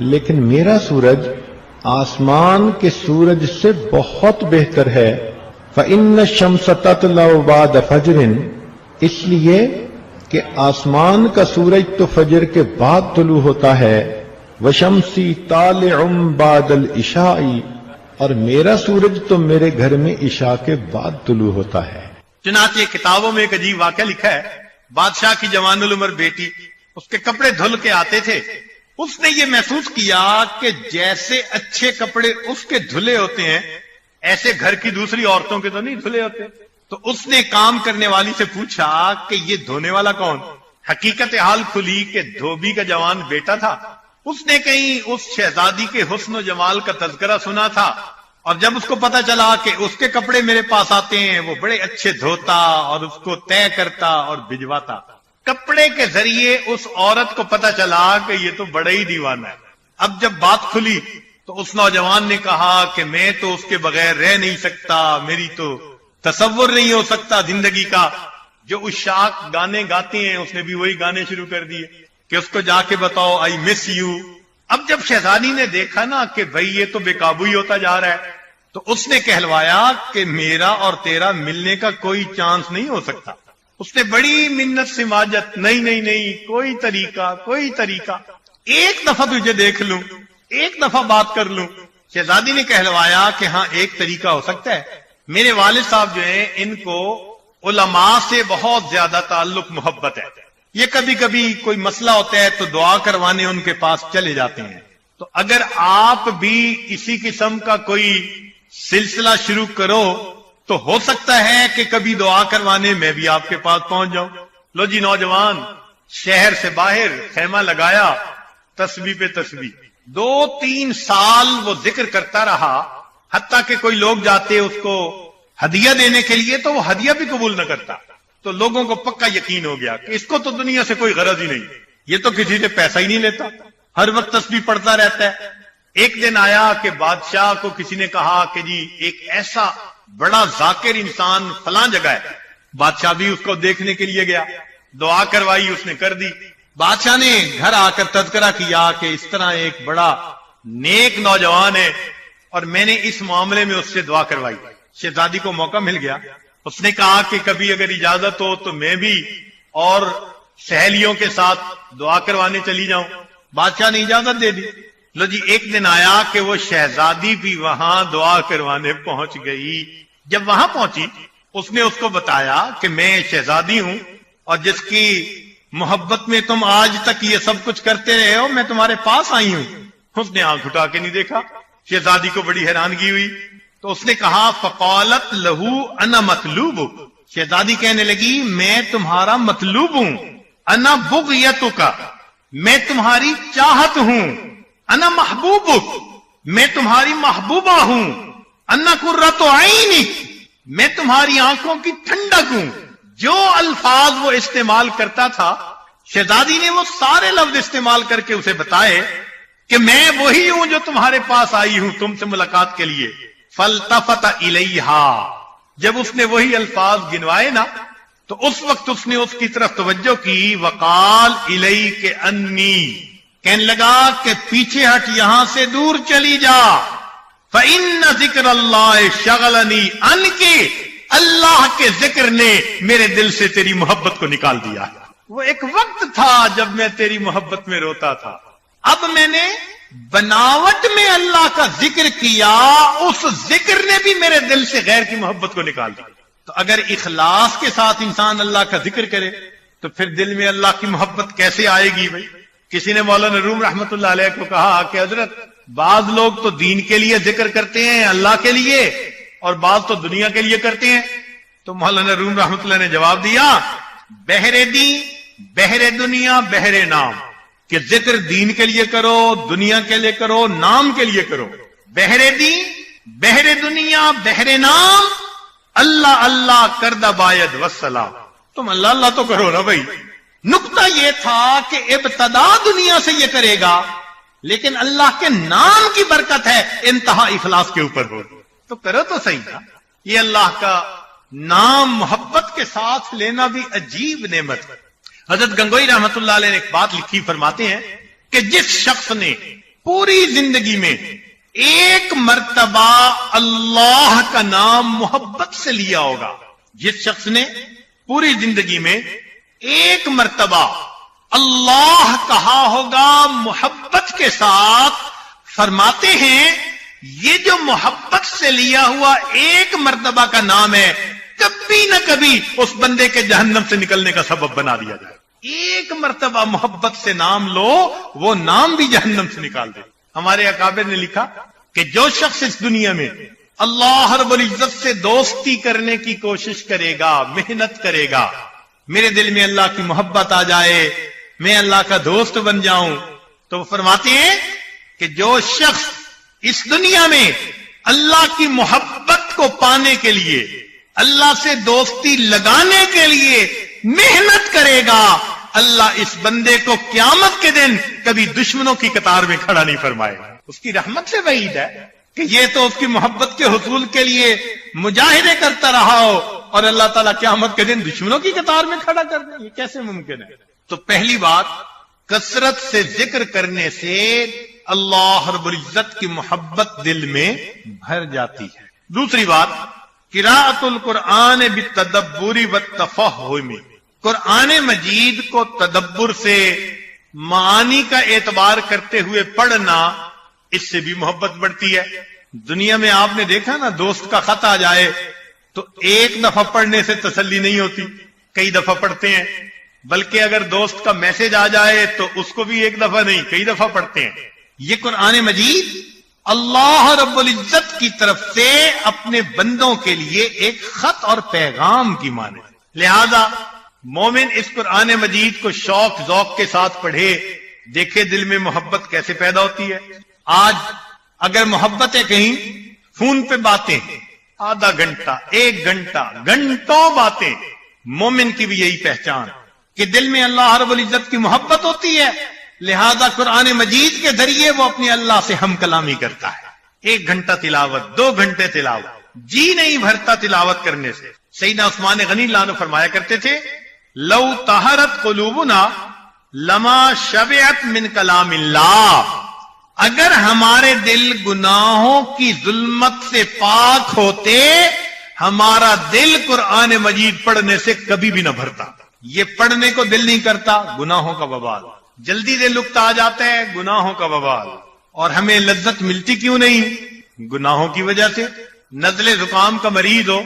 لیکن میرا سورج آسمان کے سورج سے بہت بہتر ہے. فإن الشمس تطلع بعد فجر، اس لیے کہ آسمان کا سورج تو فجر کے بعد طلوع ہوتا ہے. وشمسی طالع بعد العشاء، اور میرا سورج تو میرے گھر میں عشاء کے بعد طلوع ہوتا ہے.
چنانچہ کتابوں میں ایک عجیب واقعہ لکھا ہے. بادشاہ کی جوان العمر بیٹی اس کے کپڑے دھل کے آتے تھے. اس نے یہ محسوس کیا کہ جیسے اچھے کپڑے اس کے دھلے ہوتے ہیں ایسے گھر کی دوسری عورتوں کے تو نہیں دھلے ہوتے. تو اس نے کام کرنے والی سے پوچھا کہ یہ دھونے والا کون؟ حقیقت حال کھلی کہ دھوبی کا جوان بیٹا تھا. اس نے کہیں اس شہزادی کے حسن و جمال کا تذکرہ سنا تھا، اور جب اس کو پتا چلا کہ اس کے کپڑے میرے پاس آتے ہیں وہ بڑے اچھے دھوتا اور اس کو طے کرتا اور بھجواتا. کپڑے کے ذریعے اس عورت کو پتا چلا کہ یہ تو بڑا ہی دیوانہ ہے. اب جب بات کھلی تو اس نوجوان نے کہا کہ میں تو اس کے بغیر رہ نہیں سکتا، میری تو تصور نہیں ہو سکتا زندگی کا. جو اشاق گانے گاتے ہیں اس نے بھی وہی گانے شروع کر دیے کہ اس کو جا کے بتاؤ آئی مس یو. اب جب شہزادی نے دیکھا نا کہ بھائی یہ تو بے قابو ہی ہوتا جا رہا ہے تو اس نے کہلوایا کہ میرا اور تیرا ملنے کا کوئی چانس نہیں ہو سکتا. اس نے بڑی منت سماجت نہیں کوئی طریقہ ایک دفعہ تجھے دیکھ لوں, ایک دفعہ بات کر لوں. شہزادی نے کہلوایا کہ ہاں ایک طریقہ ہو سکتا ہے. میرے والد صاحب جو ہیں ان کو علماء سے بہت زیادہ تعلق محبت ہے. یہ کبھی کبھی کوئی مسئلہ ہوتا ہے تو دعا کروانے ان کے پاس چلے جاتے ہیں. تو اگر آپ بھی اسی قسم کا کوئی سلسلہ شروع کرو تو ہو سکتا ہے کہ کبھی دعا کروانے میں بھی آپ کے پاس پہنچ جاؤں. لو جی نوجوان شہر سے باہر خیمہ لگایا, تسبیح پہ تسبیح 2-3 سال وہ ذکر کرتا رہا, حتیٰ کہ کوئی لوگ جاتے اس کو ہدیہ دینے کے لیے تو وہ ہدیہ بھی قبول نہ کرتا. تو لوگوں کو پکا یقین ہو گیا کہ اس کو تو دنیا سے کوئی غرض ہی نہیں, یہ تو کسی سے پیسہ ہی نہیں لیتا, ہر وقت تسبیح پڑھتا رہتا ہے. ایک دن آیا کہ بادشاہ کو کسی نے کہا کہ جی ایک ایسا بڑا ذاکر انسان فلاں جگہ ہے. بادشاہ بھی اس کو دیکھنے کے لیے گیا, دعا کروائی اس نے کر دی. بادشاہ نے گھر آ کر تذکرہ کیا کہ اس طرح ایک بڑا نیک نوجوان ہے اور میں نے اس معاملے میں اس سے دعا کروائی. شہزادی کو موقع مل گیا, اس نے کہا کہ کبھی اگر اجازت ہو تو میں بھی اور سہیلیوں کے ساتھ دعا کروانے چلی جاؤں. بادشاہ نے اجازت دے دی. لو جی ایک دن آیا کہ وہ شہزادی بھی وہاں دعا کروانے پہنچ گئی. جب وہاں پہنچی اس نے اس کو بتایا کہ میں شہزادی ہوں اور جس کی محبت میں تم آج تک یہ سب کچھ کرتے رہے ہو میں تمہارے پاس آئی ہوں. اس نے آنکھ اٹھا کے نہیں دیکھا. شہزادی کو بڑی حیرانگی ہوئی تو اس نے کہا فقالت لہو انا مطلوب. شہزادی کہنے لگی میں تمہارا مطلوب ہوں. انا بغیتک, میں تمہاری چاہت ہوں. انا محبوبک, میں تمہاری محبوبہ ہوں. انا قرۃ عینک, میں تمہاری آنکھوں کی ٹھنڈک ہوں. جو الفاظ وہ استعمال کرتا تھا شہزادی نے وہ سارے لفظ استعمال کر کے اسے بتائے کہ میں وہی ہوں جو تمہارے پاس آئی ہوں تم سے ملاقات کے لیے. فالتفت الیہا, جب اس نے وہی الفاظ گنوائے نا تو اس وقت اس نے اس کی طرف توجہ کی. وقال الیک انی, کہنے لگا کہ پیچھے ہٹ, یہاں سے دور چلی جا. فإن ذکر اللہ شغلنی عنک, اللہ کے ذکر نے میرے دل سے تیری محبت کو نکال دیا. وہ ایک وقت تھا جب میں تیری محبت میں روتا تھا, اب میں نے بناوٹ میں اللہ کا ذکر کیا, اس ذکر نے بھی میرے دل سے غیر کی محبت کو نکال دیا. تو اگر اخلاص کے ساتھ انسان اللہ کا ذکر کرے تو پھر دل میں اللہ کی محبت کیسے آئے گی بھائی. کسی نے مولانا روم رحمت اللہ علیہ کو کہا کہ حضرت بعض لوگ تو دین کے لیے ذکر کرتے ہیں اللہ کے لیے اور بعض تو دنیا کے لیے کرتے ہیں. تو مولانا روم رحمت اللہ نے جواب دیا بہر دین بہر دنیا بہر نام, کہ ذکر دین کے لیے کرو, دنیا کے لیے کرو, نام کے لیے کرو. بہر دین بہر دنیا بہر نام, اللہ اللہ کردہ باید وسلام. تم اللہ اللہ تو کرو نا بھائی. نقطہ یہ تھا کہ ابتدا دنیا سے یہ کرے گا لیکن اللہ کے نام کی برکت ہے انتہا اخلاص کے اوپر ہو تو کرو تو صحیح نا. یہ اللہ کا نام محبت کے ساتھ لینا بھی عجیب نعمت ہے. حضرت گنگوئی رحمت اللہ علیہ نے ایک بات لکھی, فرماتے ہیں کہ جس شخص نے پوری زندگی میں ایک مرتبہ اللہ کا نام محبت سے لیا ہوگا, جس شخص نے پوری زندگی میں ایک مرتبہ اللہ کہا ہوگا محبت کے ساتھ, فرماتے ہیں یہ جو محبت سے لیا ہوا ایک مرتبہ کا نام ہے کبھی نہ کبھی اس بندے کے جہنم سے نکلنے کا سبب بنا دیا جائے. ایک مرتبہ محبت سے نام لو, وہ نام بھی جہنم سے نکال دے. ہمارے اکابر نے لکھا کہ جو شخص اس دنیا میں اللہ رب العزت سے دوستی کرنے کی کوشش کرے گا, محنت کرے گا, میرے دل میں اللہ کی محبت آ جائے, میں اللہ کا دوست بن جاؤں, تو وہ فرماتے ہیں کہ جو شخص اس دنیا میں اللہ کی محبت کو پانے کے لیے, اللہ سے دوستی لگانے کے لیے محنت کرے گا, اللہ اس بندے کو قیامت کے دن کبھی دشمنوں کی قطار میں کھڑا نہیں فرمائے گا. اس کی رحمت سے وعید ہے کہ یہ تو اس کی محبت کے حصول کے لیے مجاہدے کرتا رہا ہو اور اللہ تعالیٰ قیامت کے دن دشمنوں کی قطار میں کھڑا کر دیں؟ یہ کیسے ممکن ہے؟ تو پہلی بات، کثرت سے ذکر کرنے سے اللہ رب العزت کی محبت دل میں بھر جاتی ہے۔ دوسری بات، قراءۃ القرآن بالتدبر والتفہم، قرآن مجید کو تدبر سے، معانی کا اعتبار کرتے ہوئے پڑھنا، اس سے بھی محبت بڑھتی ہے۔ دنیا میں آپ نے دیکھا نا، دوست کا خط آ جائے تو ایک دفعہ پڑھنے سے تسلی نہیں ہوتی، کئی دفعہ پڑھتے ہیں، بلکہ اگر دوست کا میسج آ جائے تو اس کو بھی ایک دفعہ نہیں کئی دفعہ پڑھتے ہیں۔ یہ قرآن مجید اللہ رب العزت کی طرف سے اپنے بندوں کے لیے ایک خط اور پیغام کی معنی، لہذا مومن اس قرآن مجید کو شوق ذوق کے ساتھ پڑھے، دیکھے دل میں محبت کیسے پیدا ہوتی ہے۔ آج اگر محبت ہے کہیں، فون پہ باتیں، آدھا گھنٹہ، ایک گھنٹہ، گھنٹوں باتیں، مومن کی بھی یہی پہچان کہ دل میں اللہ رب العزت کی محبت ہوتی ہے، لہذا قرآن مجید کے ذریعے وہ اپنے اللہ سے ہم کلامی کرتا ہے۔ ایک گھنٹہ تلاوت، 2 گھنٹے تلاوت، جی نہیں بھرتا تلاوت کرنے سے۔ سیدنا عثمان غنی اللہ عنہ فرمایا کرتے تھے، لو طہرت قلوبنا لما شبعت من کلام اللہ، اگر ہمارے دل گناہوں کی ظلمت سے پاک ہوتے، ہمارا دل قرآن مجید پڑھنے سے کبھی بھی نہ بھرتا۔ یہ پڑھنے کو دل نہیں کرتا، گناہوں کا وبال، جلدی دل لکتا آ جاتا ہے، گناہوں کا وبال۔ اور ہمیں لذت ملتی کیوں نہیں؟ گناہوں کی وجہ سے۔ نزلے زکام کا مریض ہو،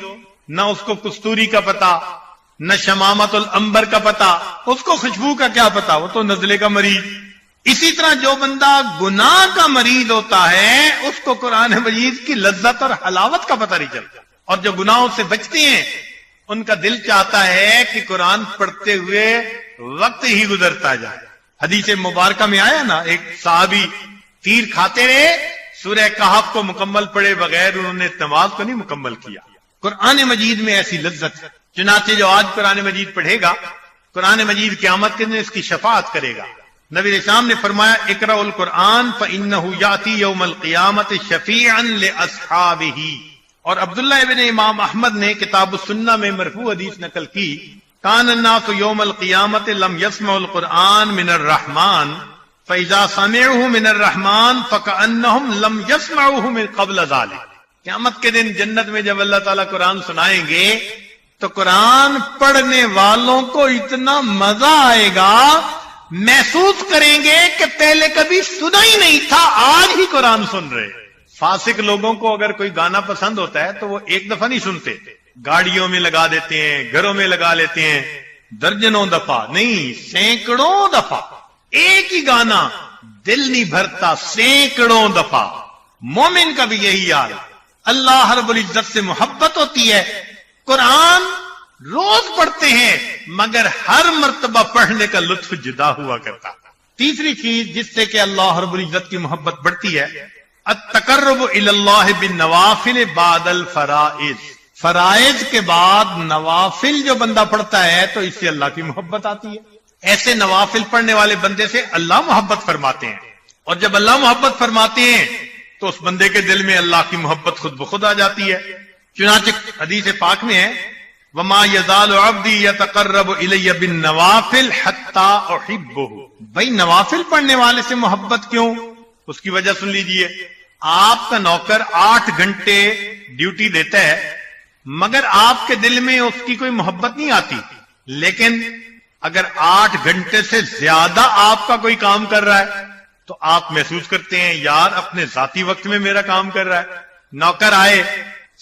نہ اس کو کستوری کا پتا، نہ شمامت العنبر کا پتا، اس کو خوشبو کا کیا پتا، وہ تو نزلے کا مریض۔ اسی طرح جو بندہ گناہ کا مریض ہوتا ہے، اس کو قرآن مجید کی لذت اور حلاوت کا پتہ نہیں چلتا، اور جو گناہوں سے بچتے ہیں ان کا دل چاہتا ہے کہ قرآن پڑھتے ہوئے وقت ہی گزرتا جائے۔ حدیث مبارکہ میں آیا نا، ایک صحابی تیر کھاتے رہے، سورہ کہف کو مکمل پڑھے بغیر انہوں نے نماز کو نہیں مکمل کیا۔ قرآن مجید میں ایسی لذت ہے، چنانچہ جو آج قرآن مجید پڑھے گا، قرآن مجید قیامت کے دن اس کی شفاعت کرے گا۔ نبی اسلام نے فرمایا، اقرأ القرآن فإنه یأتی یوم القیامت شفیعا لأصحابہ۔ اور عبداللہ ابن امام احمد نے کتاب السنہ میں مرفوع حدیث نقل کی، کان الناس یوم القیامت لم يسمعوا القرآن من الرحمن فإذا سمعوه من الرحمن فكأنهم لم يسمعوه من قبل ذلك۔ قیامت کے دن جنت میں جب اللہ تعالیٰ قرآن سنائیں گے تو قرآن پڑھنے والوں کو اتنا مزہ آئے گا، محسوس کریں گے کہ پہلے کبھی سنا ہی نہیں تھا، آج ہی قرآن سن رہے۔ فاسق لوگوں کو اگر کوئی گانا پسند ہوتا ہے تو وہ ایک دفعہ نہیں سنتے، گاڑیوں میں لگا دیتے ہیں، گھروں میں لگا لیتے ہیں، درجنوں دفعہ نہیں، سینکڑوں دفعہ ایک ہی گانا، دل نہیں بھرتا، سینکڑوں دفعہ۔ مومن کا بھی یہی حال، اللہ رب العزت سے محبت ہوتی ہے، قرآن روز پڑھتے ہیں، مگر ہر مرتبہ پڑھنے کا لطف جدا ہوا کرتا۔ تیسری چیز جس سے کہ اللہ رب العزت کی محبت بڑھتی ہے، التقرب الی اللہ بالنوافل بعد الفرائض، فرائض کے بعد نوافل جو بندہ پڑھتا ہے تو اس سے اللہ کی محبت آتی ہے۔ ایسے نوافل پڑھنے والے بندے سے اللہ محبت فرماتے ہیں، اور جب اللہ محبت فرماتے ہیں تو اس بندے کے دل میں اللہ کی محبت خود بخود آ جاتی ہے۔ چنانچہ حدیث پاک میں ہے، وما يزال عبدي يتقرب الي بالنوافل حتى احبه۔ بھائی نوافل پڑھنے والے سے محبت کیوں؟ اس کی وجہ سن لیجئے۔ آپ کا نوکر 8 گھنٹے ڈیوٹی دیتا ہے، مگر آپ کے دل میں اس کی کوئی محبت نہیں آتی، لیکن اگر 8 گھنٹے سے زیادہ آپ کا کوئی کام کر رہا ہے تو آپ محسوس کرتے ہیں یار اپنے ذاتی وقت میں میرا کام کر رہا ہے۔ نوکر آئے،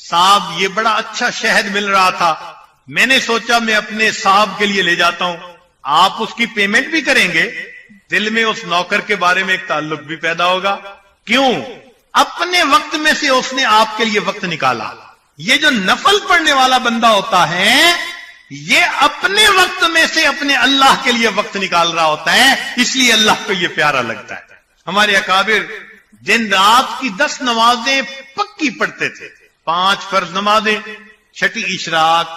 صاحب یہ بڑا اچھا شہد مل رہا تھا، میں نے سوچا میں اپنے صاحب کے لیے لے جاتا ہوں، آپ اس کی پیمنٹ بھی کریں گے، دل میں اس نوکر کے بارے میں ایک تعلق بھی پیدا ہوگا۔ کیوں؟ اپنے وقت میں سے اس نے آپ کے لیے وقت نکالا۔ یہ جو نفل پڑھنے والا بندہ ہوتا ہے، یہ اپنے وقت میں سے اپنے اللہ کے لیے وقت نکال رہا ہوتا ہے، اس لیے اللہ کو یہ پیارا لگتا ہے۔ ہمارے اکابر دن رات کی 10 نمازیں پکی پڑھتے تھے، 5 فرض نمازیں، 6 اشراق،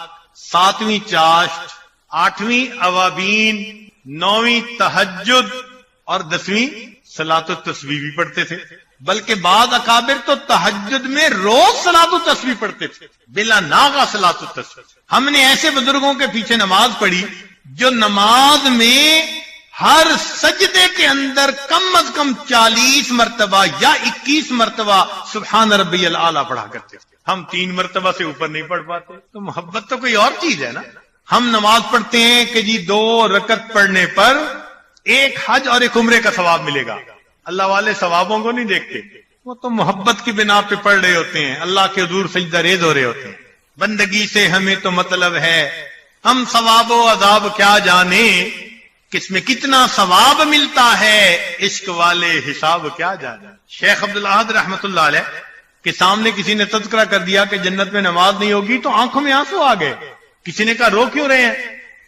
7ویں چاشت، 8ویں اوابین، 9ویں تہجد اور 10ویں صلاۃ التسبیح بھی پڑھتے تھے۔ بلکہ بعض اکابر تو تہجد میں روز صلاۃ التسبیح پڑھتے تھے، بلا ناغہ صلاۃ التسبیح۔ ہم نے ایسے بزرگوں کے پیچھے نماز پڑھی جو نماز میں ہر سجدے کے اندر کم از کم 40 مرتبہ یا 21 مرتبہ سبحان ربی الاعلیٰ پڑھا کرتے تھے۔ ہم 3 مرتبہ سے اوپر نہیں پڑھ پاتے، تو محبت تو کوئی اور چیز ہے نا۔ ہم نماز پڑھتے ہیں کہ جی 2 رکعت پڑھنے پر ایک حج اور ایک عمرے کا ثواب ملے گا، اللہ والے ثوابوں کو نہیں دیکھتے، وہ تو محبت کی بنا پہ پڑھ رہے ہوتے ہیں، اللہ کے حضور سجدہ ریز ہو رہے ہوتے ہیں۔ بندگی سے ہمیں تو مطلب ہے، ہم ثواب و عذاب کیا جانے، کس میں کتنا ثواب ملتا ہے، عشق والے حساب کیا جانے۔ شیخ عبدالاحد رحمت اللہ علیہ کے سامنے کسی نے تذکرہ کر دیا کہ جنت میں نماز نہیں ہوگی تو آنکھوں میں آنسو آ گئے۔ کسی نے کہا رو کیوں رہے ہیں؟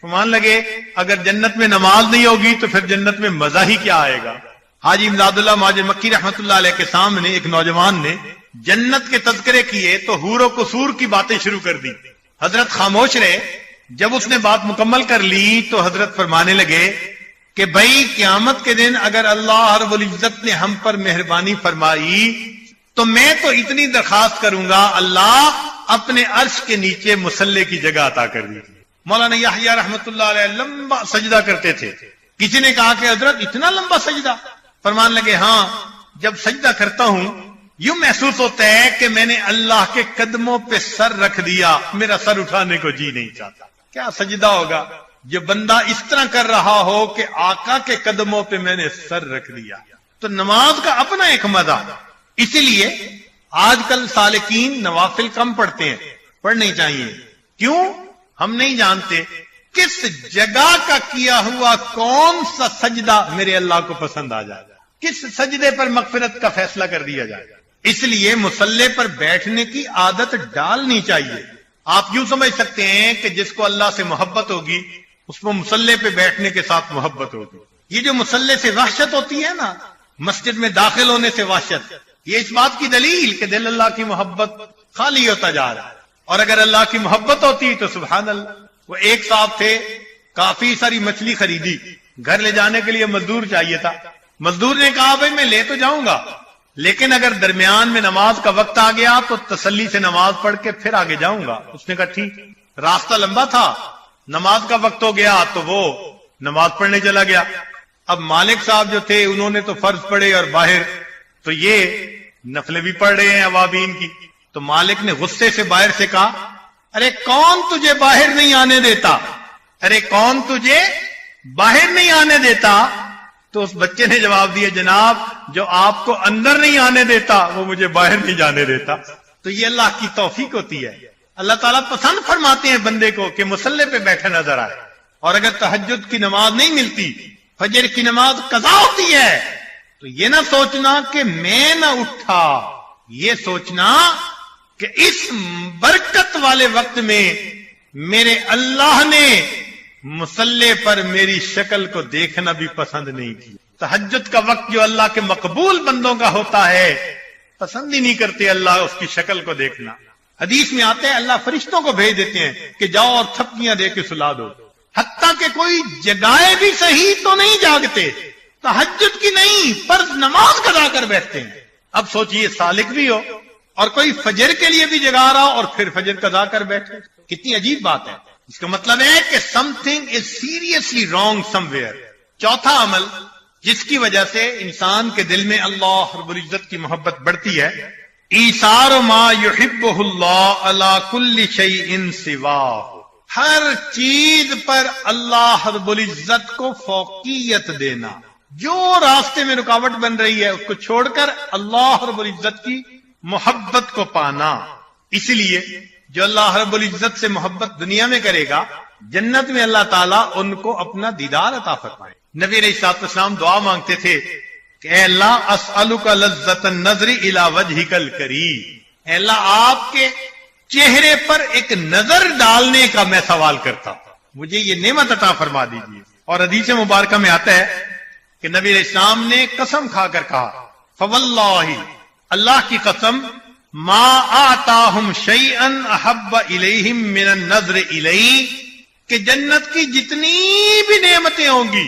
مان لگے اگر جنت میں نماز نہیں ہوگی تو پھر جنت میں مزہ ہی کیا آئے گا۔ حاجی امداد اللہ ماجد مکی رحمت اللہ علیہ کے سامنے ایک نوجوان نے جنت کے تذکرے کیے تو حور و قصور کی باتیں شروع کر دی، حضرت خاموش رہے۔ جب اس نے بات مکمل کر لی تو حضرت فرمانے لگے کہ بھائی قیامت کے دن اگر اللہ رب العزت نے ہم پر مہربانی فرمائی تو میں تو اتنی درخواست کروں گا، اللہ اپنے عرش کے نیچے مصلی کی جگہ عطا کر دیجیے۔ مولانا یحییٰ رحمت اللہ علیہ لمبا سجدہ کرتے تھے۔ کسی نے کہا کہ حضرت اتنا لمبا سجدہ؟ فرمان لگے ہاں، جب سجدہ کرتا ہوں یوں محسوس ہوتا ہے کہ میں نے اللہ کے قدموں پہ سر رکھ دیا، میرا سر اٹھانے کو جی نہیں چاہتا۔ کیا سجدہ ہوگا جو بندہ اس طرح کر رہا ہو کہ آقا کے قدموں پہ میں نے سر رکھ دیا۔ تو نماز کا اپنا ایک مزہ، اسی لیے آج کل سالکین نوافل کم پڑھتے ہیں، پڑھنے چاہیے۔ کیوں؟ ہم نہیں جانتے کس جگہ کا کیا ہوا کون سا سجدہ میرے اللہ کو پسند آ جائے، کس سجدے پر مغفرت کا فیصلہ کر دیا جائے۔ اس لیے مصلی پر بیٹھنے کی عادت ڈالنی چاہیے۔ آپ یوں سمجھ سکتے ہیں کہ جس کو اللہ سے محبت ہوگی اس کو مصلی پہ بیٹھنے کے ساتھ محبت ہوگی۔ یہ جو مصلی سے وحشت ہوتی ہے نا، مسجد میں داخل ہونے سے وحشت، یہ اس بات کی دلیل کہ دل اللہ کی محبت خالی ہوتا جا رہا ہے۔ اور اگر اللہ کی محبت ہوتی تو سبحان اللہ۔ وہ ایک صاحب تھے، کافی ساری مچھلی خریدی، گھر لے جانے کے لیے مزدور چاہیے تھا۔ مزدور نے کہا بھائی میں لے تو جاؤں گا، لیکن اگر درمیان میں نماز کا وقت آ گیا تو تسلی سے نماز پڑھ کے پھر آگے جاؤں گا۔ اس نے کہا ٹھیک۔ راستہ لمبا تھا، نماز کا وقت ہو گیا تو وہ نماز پڑھنے چلا گیا۔ اب مالک صاحب جو تھے انہوں نے تو فرض پڑھے اور باہر تو یہ نفلیں بھی پڑھ رہے ہیں اوابین کی۔ تو مالک نے غصے سے باہر سے کہا ارے کون تجھے باہر نہیں آنے دیتا، ارے کون تجھے باہر نہیں آنے دیتا؟ تو اس بچے نے جواب دیا جناب جو آپ کو اندر نہیں آنے دیتا وہ مجھے باہر نہیں جانے دیتا۔ تو یہ اللہ کی توفیق ہوتی ہے۔ اللہ تعالیٰ پسند فرماتے ہیں بندے کو کہ مصلی پہ بیٹھا نظر آئے۔ اور اگر تہجد کی نماز نہیں ملتی، فجر کی نماز قضا ہوتی ہے، تو یہ نہ سوچنا کہ میں نہ اٹھا، یہ سوچنا کہ اس برکت والے وقت میں میرے اللہ نے مصلی پر میری شکل کو دیکھنا بھی پسند نہیں کی۔ تہجد کا وقت جو اللہ کے مقبول بندوں کا ہوتا ہے پسند ہی نہیں کرتے اللہ اس کی شکل کو دیکھنا۔ حدیث میں آتے ہیں اللہ فرشتوں کو بھیج دیتے ہیں کہ جاؤ اور تھپکیاں دے کے سلا دو، حتیٰ کہ کوئی جگائے بھی صحیح تو نہیں جاگتے، تہجد کی نہیں فرض نماز قضا کر بیٹھتے ہیں۔ اب سوچئے سالک بھی ہو اور کوئی فجر کے لیے بھی جگا رہا اور پھر فجر قضا کر بیٹھے، کتنی عجیب بات ہے۔ اس کا مطلب ہے کہ some thing is seriously wrong some where. چوتھا عمل جس کی وجہ سے انسان کے دل میں اللہ رب العزت کی محبت بڑھتی ہے، ایثار ما یحبہ اللہ علی کل شیء سواہ، ہر چیز پر اللہ رب العزت کو فوقیت دینا۔ جو راستے میں رکاوٹ بن رہی ہے اس کو چھوڑ کر اللہ رب العزت کی محبت کو پانا۔ اسی لیے جو اللہ رب العزت سے محبت دنیا میں کرے گا، جنت میں اللہ تعالیٰ ان کو اپنا دیدار عطا فرمائے۔ نبی علیہ الصلوۃ والسلام دعا مانگتے تھے کہ اے اللہ اسألک لذۃ النظر الی وجہک الکریم، اے اللہ آپ کے چہرے پر ایک نظر ڈالنے کا میں سوال کرتا ہوں، مجھے یہ نعمت عطا فرما دیجیے۔ اور حدیث مبارکہ میں آتا ہے کہ نبی علیہ السلام نے قسم کھا کر کہا فواللہ، اللہ کی قسم، ما آتاہم شیئا احب الیہم من النظر الی، کہ جنت کی جتنی بھی نعمتیں ہوں گی